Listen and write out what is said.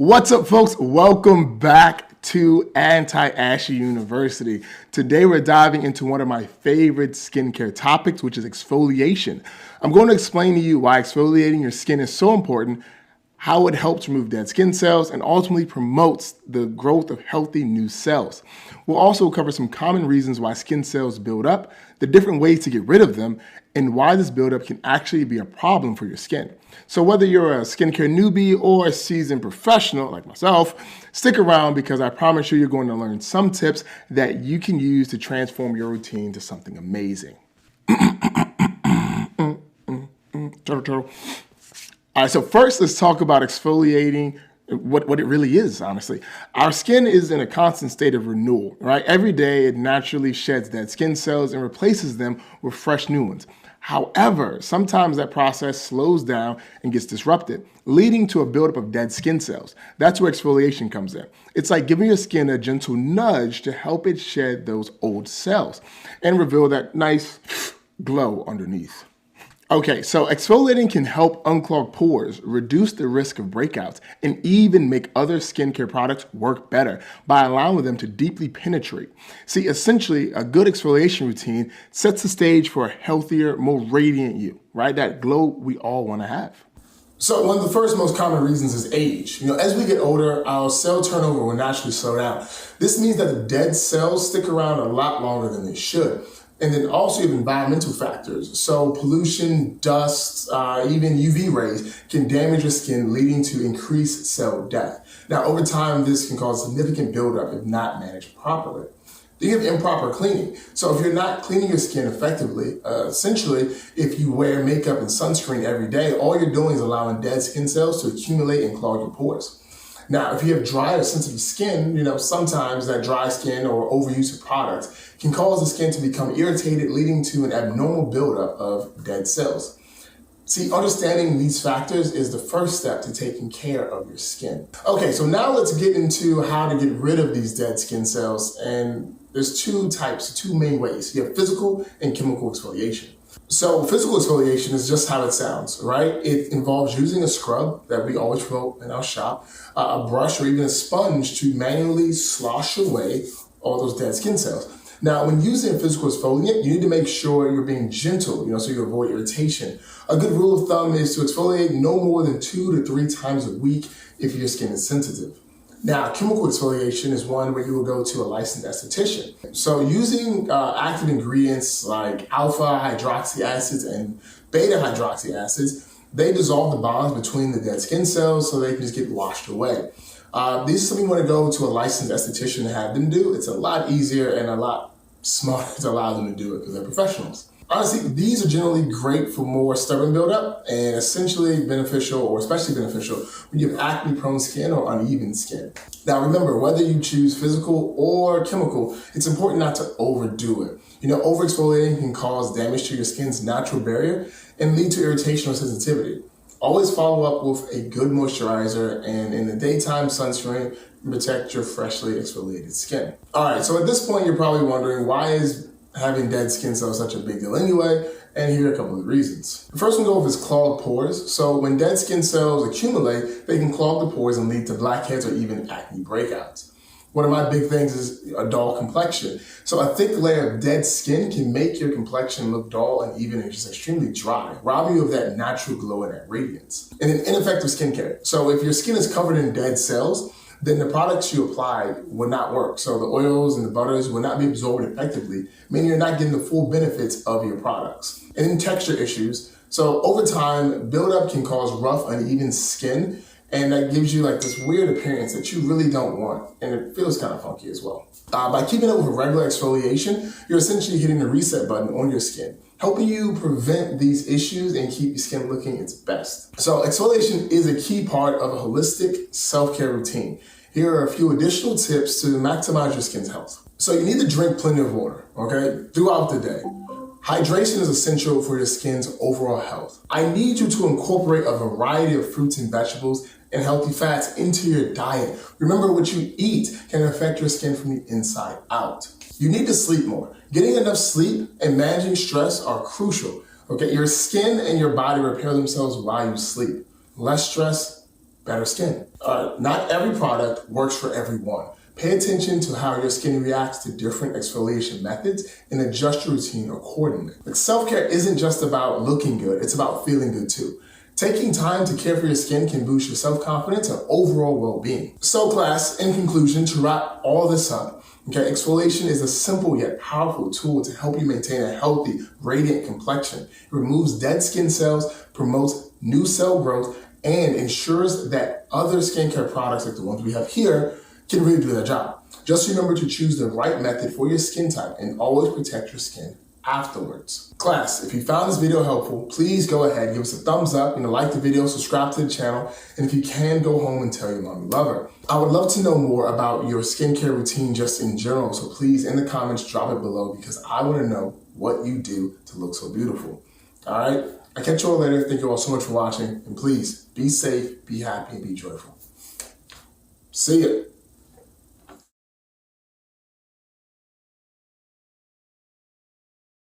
What's up, folks? Welcome back to Anti-Ashy University. Today, we're diving into one of my favorite skincare topics, which is exfoliation. I'm going to explain to you why exfoliating your skin is so important, how it helps remove dead skin cells, and ultimately promotes the growth of healthy new cells. We'll also cover some common reasons why skin cells build up, the different ways to get rid of them, and why this buildup can actually be a problem for your skin. So whether you're a skincare newbie or a seasoned professional like myself, stick around because I promise you're going to learn some tips that you can use to transform your routine to something amazing. Turtle. All right, so first let's talk about exfoliating, what it really is, honestly. Our skin is in a constant state of renewal, right? Every day it naturally sheds dead skin cells and replaces them with fresh new ones. However, sometimes that process slows down and gets disrupted, leading to a buildup of dead skin cells. That's where exfoliation comes in. It's like giving your skin a gentle nudge to help it shed those old cells and reveal that nice glow underneath. Okay, so exfoliating can help unclog pores, reduce the risk of breakouts, and even make other skincare products work better by allowing them to deeply penetrate. See, essentially, a good exfoliation routine sets the stage for a healthier, more radiant you, right? That glow we all want to have. So one of the first most common reasons is age. As we get older, our cell turnover will naturally slow down. This means that the dead cells stick around a lot longer than they should. And then also you have environmental factors. So pollution, dust, even UV rays can damage your skin, leading to increased cell death. Now, over time, this can cause significant buildup if not managed properly. Then you have improper cleaning. So if you're not cleaning your skin effectively, essentially, if you wear makeup and sunscreen every day, all you're doing is allowing dead skin cells to accumulate and clog your pores. Now, if you have dry or sensitive skin, sometimes that dry skin or overuse of products can cause the skin to become irritated, leading to an abnormal buildup of dead cells. See, understanding these factors is the first step to taking care of your skin. Okay, so now let's get into how to get rid of these dead skin cells. And there's two main ways. You have physical and chemical exfoliation. So physical exfoliation is just how it sounds, right? It involves using a scrub that we always promote in our shop, a brush, or even a sponge to manually slosh away all those dead skin cells. Now, when using a physical exfoliant, you need to make sure you're being gentle, so you avoid irritation. A good rule of thumb is to exfoliate no more than 2 to 3 times a week if your skin is sensitive. Now, chemical exfoliation is one where you will go to a licensed esthetician. So using active ingredients like alpha hydroxy acids and beta hydroxy acids, they dissolve the bonds between the dead skin cells so they can just get washed away. This is something you want to go to a licensed esthetician to have them do. It's a lot easier and a lot smarter to allow them to do it because they're professionals. Honestly, these are generally great for more stubborn buildup and essentially beneficial, or especially beneficial, when you have acne-prone skin or uneven skin. Now remember, whether you choose physical or chemical, it's important not to overdo it. Overexfoliating can cause damage to your skin's natural barrier and lead to irritation or sensitivity. Always follow up with a good moisturizer, and in the daytime, sunscreen to protect your freshly exfoliated skin. All right, so at this point, you're probably wondering, why is having dead skin cells such a big deal anyway? And here are a couple of reasons. The first one go is clogged pores. So when dead skin cells accumulate, they can clog the pores and lead to blackheads or even acne breakouts. One of my big things is a dull complexion. So a thick layer of dead skin can make your complexion look dull and even just extremely dry, robbing you of that natural glow and that radiance. And then ineffective skincare. So if your skin is covered in dead cells, then the products you apply will not work. So the oils and the butters will not be absorbed effectively, meaning you're not getting the full benefits of your products. And then texture issues. So over time, buildup can cause rough, uneven skin, and that gives you like this weird appearance that you really don't want. And it feels kind of funky as well. By keeping up with regular exfoliation, you're essentially hitting the reset button on your skin, helping you prevent these issues and keep your skin looking its best. So exfoliation is a key part of a holistic self-care routine. Here are a few additional tips to maximize your skin's health. So you need to drink plenty of water, okay, throughout the day. Hydration is essential for your skin's overall health. I need you to incorporate a variety of fruits and vegetables and healthy fats into your diet. Remember, what you eat can affect your skin from the inside out. You need to sleep more. Getting enough sleep and managing stress are crucial. Okay, your skin and your body repair themselves while you sleep. Less stress, better skin. Not every product works for everyone. Pay attention to how your skin reacts to different exfoliation methods and adjust your routine accordingly. But self-care isn't just about looking good, it's about feeling good too. Taking time to care for your skin can boost your self-confidence and overall well-being. So class, in conclusion, to wrap all this up, okay, exfoliation is a simple yet powerful tool to help you maintain a healthy, radiant complexion. It removes dead skin cells, promotes new cell growth, and ensures that other skincare products like the ones we have here can really do their job. Just remember to choose the right method for your skin type and always protect your skin afterwards. Class, if you found this video helpful, please go ahead, give us a thumbs up, like the video, subscribe to the channel, and if you can, go home and tell your mom you love her. I would love to know more about your skincare routine just in general, so please, in the comments, drop it below because I want to know what you do to look so beautiful. All right? I'll catch you all later. Thank you all so much for watching, and please, be safe, be happy, and be joyful. See ya.